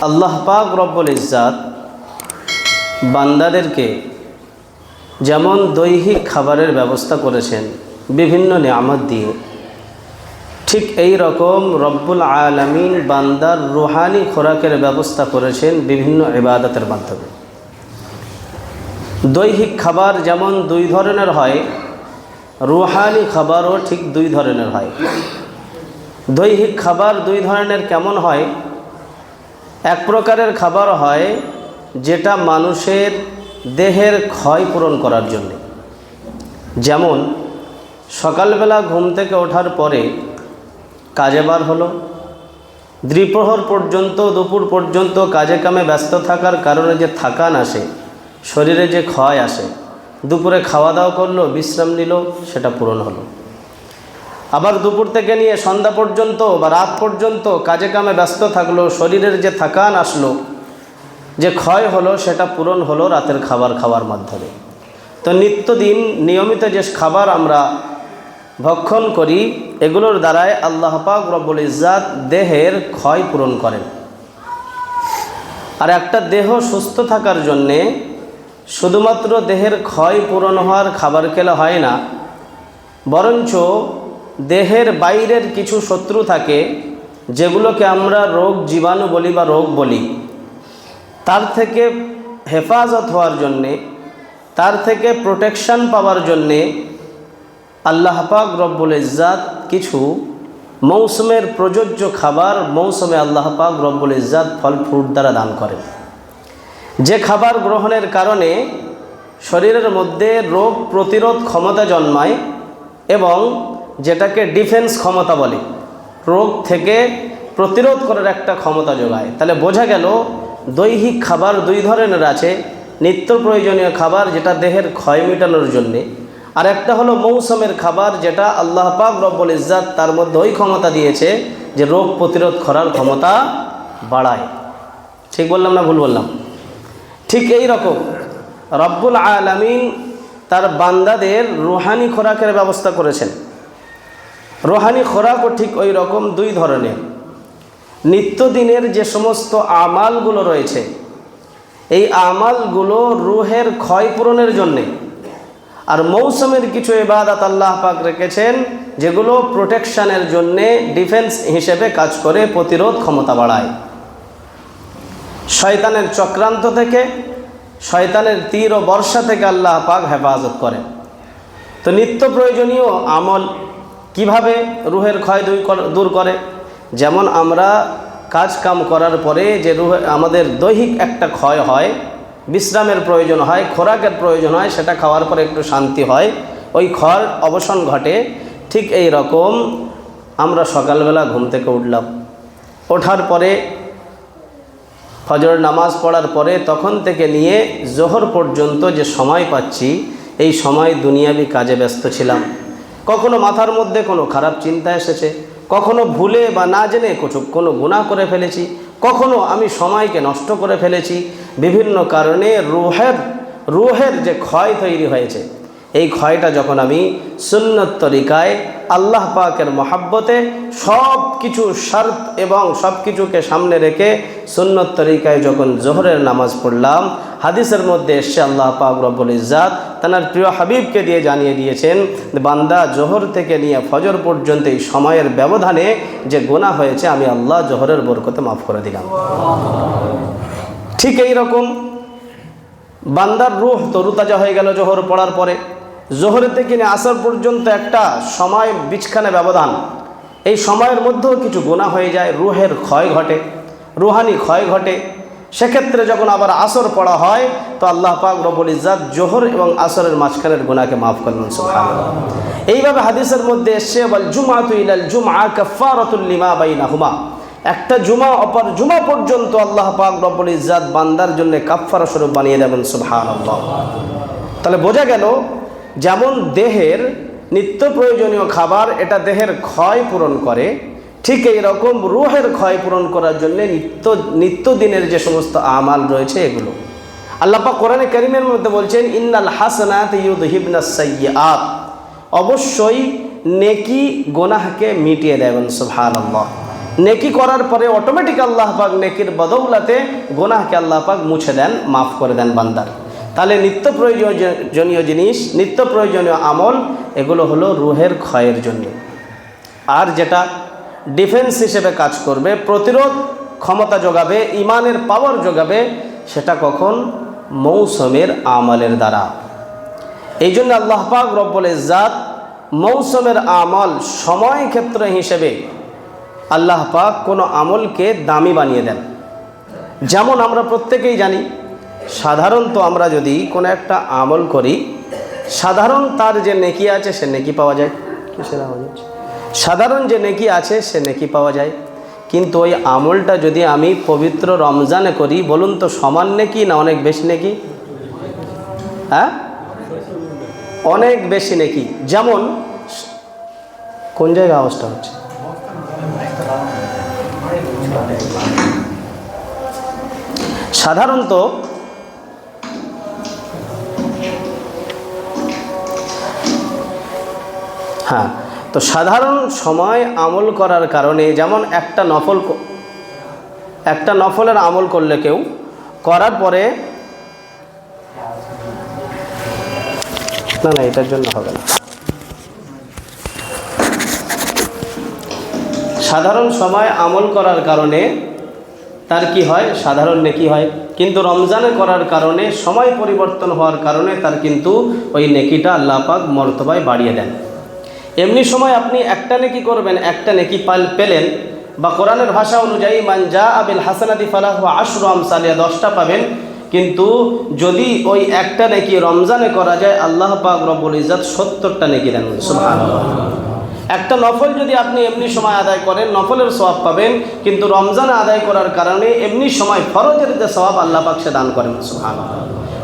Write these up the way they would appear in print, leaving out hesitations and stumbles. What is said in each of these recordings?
আল্লাহ পাক রব্বুল ইজ্জাত বান্দাদেরকে যেমন দৈহিক খাবারের ব্যবস্থা করেছেন বিভিন্ন নিয়ামত দিয়ে, ঠিক এই রকম রব্বুল আলামিন বান্দার রুহানি খোরাকের ব্যবস্থা করেছেন বিভিন্ন ইবাদতের মাধ্যমে। দৈহিক খাবার যেমন দুই ধরনের হয়, রুহানি খাবারও ঠিক দুই ধরনের হয়। দৈহিক খাবার দুই ধরনের কেমন হয়? এক প্রকারের খাবার হয় যেটা মানুষের দেহের ক্ষয় পূরণ করার জন্য, যেমন সকালবেলা ঘুম থেকে ওঠার পরে কাজে বার হলো, দ্বিপ্রহর পর্যন্ত দুপুর পর্যন্ত কাজে কামে ব্যস্ত থাকার কারণে যে থাকান আসে, শরীরে যে ক্ষয় আসে, দুপুরে খাওয়া দাওয়া করলো, বিশ্রাম নিল, সেটা পূরণ হলো। আবার দুপুর থেকে নিয়ে সন্ধ্যা পর্যন্ত বা রাত পর্যন্ত কাজে কামে ব্যস্ত থাকলো, শরীরের যে থাকান আসলো, যে ক্ষয় হলো, সেটা পূরণ হলো রাতের খাবার খাওয়ার মাধ্যমে। তো নিত্যদিন নিয়মিত যে খাবার আমরা ভক্ষণ করি, এগুলোর দ্বারাই আল্লাহ পাক রব্বুল ইজ্জাত দেহের ক্ষয় পূরণ করেন। আর একটা দেহ সুস্থ থাকার জন্যে শুধুমাত্র দেহের ক্ষয় পূরণ হওয়ার খাবার খেলে হয় না, বরঞ্চ দেহের বাইরের কিছু শত্রু থাকে যেগুলোকে আমরা রোগ জীবাণু বলি বা রোগ বলি, তার থেকে হেফাজত হওয়ার জন্যে, তার থেকে প্রোটেকশন পাওয়ার জন্যে আল্লাহ পাক রব্বুল ইজ্জাত কিছু মৌসুমের প্রযোজ্য খাবার মৌসুমে আল্লাহ পাক রব্বুল ইজ্জাত ফল ফ্রুট দ্বারা দান করেন, যে খাবার গ্রহণের কারণে শরীরের মধ্যে রোগ প্রতিরোধ ক্ষমতা জন্মায় এবং যেটাকে ডিফেন্স ক্ষমতা বলে, রোগ থেকে প্রতিরোধ করার একটা ক্ষমতা যোগায়। তাহলে বোঝা গেল দৈহিক খাবার দুই ধরনের আছে, নিত্য প্রয়োজনীয় খাবার যেটা দেহের ক্ষয় মেটানোর জন্যে, আর একটা হলো মৌসুমের খাবার যেটা আল্লাহ পাক রব্বুল ইজ্জাত তার মধ্যে ওই ক্ষমতা দিয়েছে যে রোগ প্রতিরোধ করার ক্ষমতা বাড়ায়। ঠিক বললাম না ভুল বললাম? ঠিক এই রকম রব্বুল আলামিন তার বান্দাদের রুহানি খোরাকের ব্যবস্থা করেছেন। রুহানি খোরাকও ঠিক ওই রকম দুই ধরনের। নিত্যদিনের যে সমস্ত আমালগুলো রয়েছে, এই আমালগুলো রুহের ক্ষয় পূরণের জন্যে, আর মৌসুমের কিছু ইবাদত আল্লাহ পাক রেখেছেন যেগুলো প্রোটেকশনের জন্যে ডিফেন্স হিসেবে কাজ করে, প্রতিরোধ ক্ষমতা বাড়ায়, শয়তানের চক্রান্ত থেকে, শয়তানের তীর ও বর্ষা থেকে আল্লাহ পাক হেফাজত করেন। তো নিত্য প্রয়োজনীয় আমল কিভাবে রুহের ক্ষয় দূর করে? যেমন আমরা কাজ কাম করার পরে যে রুহে আমাদের দৈহিক একটা ক্ষয় হয়, বিশ্রামের প্রয়োজন হয়, খোরাকের প্রয়োজন হয়, সেটা খাওয়ার পরে একটু শান্তি হয়, ওই ক্ষয় অবসান ঘটে। ঠিক এই রকম আমরা সকালবেলা ঘুম থেকে উঠলাম, ওঠার পরে ফজর নামাজ পড়ার পরে তখন থেকে নিয়ে জোহর পর্যন্ত যে সময় পাচ্ছি, এই সময় দুনিয়াবি কাজে ব্যস্ত ছিলাম। কখনো মাথার মধ্যে কোনো খারাপ চিন্তা এসেছে, কখনো ভুলে বা না জেনে কোনো গুনাহ করে ফেলেছি, কখনো আমি সময়কে নষ্ট করে ফেলেছি। বিভিন্ন কারণে রুহের যে ক্ষয় তৈরি হয়েছে, এই ক্ষয়টা যখন আমি সুন্নত তরিকায় আল্লাহ পাকের মহাব্বতে সব কিছু শর্ত এবং সব কিছুকে সামনে রেখে সুন্নত তরিকায় যখন জোহরের নামাজ পড়লাম, হাদিসের মধ্যে এসে আল্লাহ পাক রব্বুল ইজ্জাত তার প্রিয় হাবিবকে দিয়ে জানিয়ে দিয়েছেন, বান্দা জোহর থেকে নিয়ে ফজর পর্যন্ত এই সময়ের ব্যবধানে যে গুনাহ হয়েছে আমি আল্লাহ জোহরের বরকতে মাফ করে দিলাম। ঠিক এই রকম বান্দার রূহ তরুতাজা হয়ে গেল জোহর পড়ার পরে। জোহরের থেকে নিয়ে আসর পর্যন্ত একটা সময় বিচখানে ব্যবধান, এই সময়ের মধ্যেও কিছু গুনাহ হয়ে যায়, রুহের ক্ষয় ঘটে, রুহানি ক্ষয় ঘটে। সেক্ষেত্রে যখন আবার আসর পড়া হয় তো আল্লাহ পাক রব্বুল ইজ্জাত জোহর এবং আসরের মাঝখানের গুনাহকে মাফ করলেন, সুবহানাল্লাহ। এইভাবে হাদিসের মধ্যে এসেছে, ওয়াল জুমআতু ইলাল জুমআ কাফফারাতুল লিমা বাইনাহুমা, একটা জুমা অপর জুমা পর্যন্ত আল্লাহ পাক রব্বুল ইজ্জাত বান্দার জন্য কাফফারা স্বরূপ বানিয়ে দেবেন, সুবহানাল্লাহ। তাহলে বোঝা গেল যেমন দেহের নিত্য প্রয়োজনীয় খাবার এটা দেহের ক্ষয় পূরণ করে, ঠিক এই রকম রুহের ক্ষয় পূরণ করার জন্য নিত্যদিনের যে সমস্ত আমাল রয়েছে এগুলো আল্লাহ পাক কোরআনে কারীমের মধ্যে বলছেন, ইন্নাল হাসানাত ইউযহিবনাস সাইয়্যাত, অবশ্যই নেকি গুনাহকে মিটিয়ে দেবেন, সুবহানাল্লাহ। নেকি করার পরে অটোমেটিক আল্লাহ পাক নেকির বদৌলতে গুনাহকে আল্লাহ পাক মুছে দেন, মাফ করে দেন বান্দার। তাহলে নিত্য প্রয়োজনীয় জিনিস, নিত্য প্রয়োজনীয় আমল, এগুলো হলো রুহের ক্ষয়ের জন্য। আর যেটা ডিফেন্স হিসেবে কাজ করবে, প্রতিরোধ ক্ষমতা যোগাবে, ইমানের পাওয়ার যোগাবে, সেটা কখন? মৌসুমের আমলের দ্বারা। এই জন্য আল্লাহ পাক রব্বুল ইজ্জাত মৌসুমের আমল সময় ক্ষেত্র হিসেবে আল্লাহ পাক কোনো আমলকে দামি বানিয়ে দেন। যেমন আমরা প্রত্যেকেই জানি, সাধারণত আমরা যদি কোনো একটা আমল করি, সাধারণ তার যে নেকি আছে সে নেকি পাওয়া যায়। কিসের আওয়াজ হচ্ছে? সাধারণ যে নেকি আছে সে নেকি পাওয়া যায়। কিন্তু ওই আমলটা যদি আমি পবিত্র রমজানে করি, বলুন তো সমান নেকি না অনেক বেশি নেকি? হ্যাঁ, অনেক বেশি নেকি। যেমন কোন জায়গায় আওয়াজটা হচ্ছে? সাধারণত হ্যাঁ, তো সাধারণ সময় আমল করার কারণে, যেমন একটা নফলের আমল করলে কেউ করার পরে, না এটার জন্য হবে না। সাধারণ সময় আমল করার কারণে তার কি হয়? সাধারণ নেকি হয়। কিন্তু রমজানে করার কারণে, সময় পরিবর্তন হওয়ার কারণে তার কিন্তু ওই নেকিটা আল্লাহ পাক মর্তবায় বাড়িয়ে দেন। এমনি সময় আপনি একটা নেকি করবেন, একটা নেকি পেলেন, বা কোরআনের ভাষা অনুযায়ী মান জাআ বিল হাসানাতি ফালাহু আশরু আমসালিহা, 10টা পাবেন। কিন্তু যদি ওই একটা নেকি রমজানে করা যায়, আল্লাহ পাক রব্বুল ইজ্জত 70টা নেকি দেন। সুবহানাল্লাহ। একটা নফল যদি আপনি এমনি সময় আদায় করেন, নফলের সওয়াব পাবেন, কিন্তু রমজানে আদায় করার কারণে এমনি সময় ফরজের যে সওয়াব আল্লাহ পাক সে দান করেন। সুবহানাল্লাহ।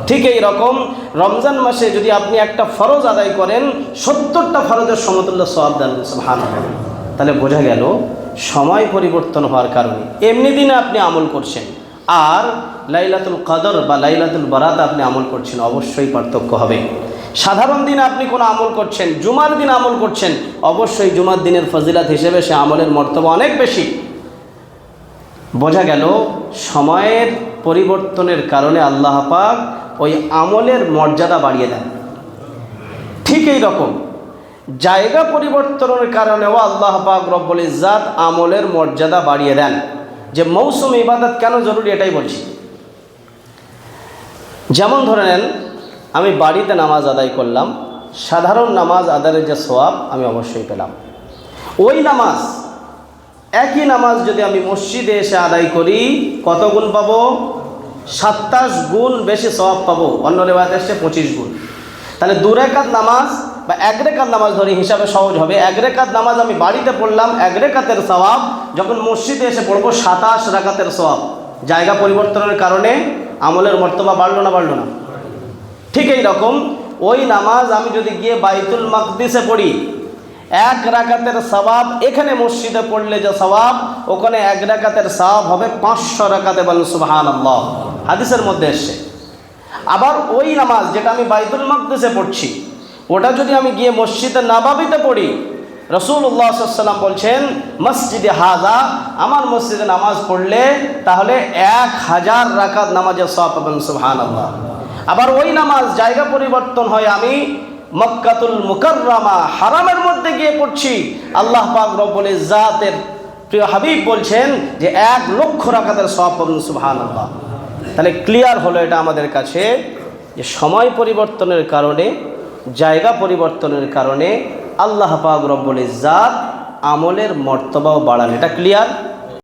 ঠিক এই রকম রমজান মাসে যদি আপনি একটা ফরজ আদায় করেন, 70টা ফরজের সমতুল্য সওয়াব দেন। সুবহানাল্লাহ। তাহলে বোঝা গেল সময় পরিবর্তন হওয়ার কারণে এমনি দিনে আপনি আমল করছেন, আর লাইলাতুল কদর বা লাইলাতুল বারাত আপনি আমল করছেন, অবশ্যই পার্থক্য হবে। সাধারণ দিনে আপনি কোনো আমল করছেন, জুমার দিন আমল করছেন, অবশ্যই জুমার দিনের ফজিলাত হিসেবে সে আমলের মর্তবা অনেক বেশি। বোঝা গেল সময়ের পরিবর্তনের কারণে আল্লাহ পাক ওই আমলের মর্যাদা বাড়িয়ে দেন। ঠিক এই রকম জায়গা পরিবর্তনের কারণেও আল্লাহ পাক রব্বুল ইজ্জাত আমলের মর্যাদা বাড়িয়ে দেন। যে মৌসুম ইবাদত কেন জরুরি এটাই বলছি। যেমন ধরে নেন, আমি বাড়িতে নামাজ আদায় করলাম, সাধারণ নামাজ আদায়ের যে সওয়াব আমি অবশ্যই পেলাম। ওই নামাজ, একই নামাজ যদি আমি মসজিদে এসে আদায় করি, কত গুণ পাবো? 27 গুণ বেশি সওয়াব পাবো। অন্য রিওয়ায়াতে এসেছে 25 গুণ। তাহলে 2 রাকাত নামাজ বা 1 রাকাত নামাজ ধরি, হিসাবে সহজ হবে। 1 রাকাত নামাজ আমি বাড়িতে পড়লাম, 1 রাকাতের সওয়াব, যখন মসজিদে এসে পড়বো 27 রাকাতের সওয়াব। জায়গা পরিবর্তনের কারণে আমলের মর্তবা বাড়লো না বাড়লো না? ঠিক এই রকম ওই নামাজ আমি যদি গিয়ে বাইতুল মাকদিসে পড়ি, 1 রাকাতের সওয়াব এখানে মসজিদে পড়লে যে সওয়াব, ওখানে 1 রাকাতের সওয়াব হবে 500 রাকাতে। বলেন সুবহানাল্লাহ। হাদিসের মধ্যে এসেছে। আবার ওই নামাজ যেটা আমি বাইতুল মাকদিসে পড়ছি, ওটা যদি আমি গিয়ে মসজিদে নববীতে পড়ি, রাসূলুল্লাহ সাল্লাল্লাহু আলাইহি ওয়াসাল্লাম বলছেন মসজিদে হাযা, আমার মসজিদে নামাজ পড়লে তাহলে 1000 রাকাত নামাজের সওয়াব পাবেন। সুবহানাল্লাহ। আবার ওই নামাজ জায়গা পরিবর্তন হয়, আমি মক্কাতুল মুকাররমা হারামের মধ্যে গিয়ে পড়ছি, আল্লাহ পাক রব্বুল ইজ্জাতের প্রিয় হাবিব বলছেন যে 1 লক্ষ রাকাতের সওয়াব পাবেন। সুবহানাল্লাহ। তাহলে ক্লিয়ার হলো এটা আমাদের কাছে যে সময় পরিবর্তনের কারণে, জায়গা পরিবর্তনের কারণে আল্লাহ পাক রব্বুল ইজ্জাত আমলের মর্তবাও বাড়ান। এটা ক্লিয়ার।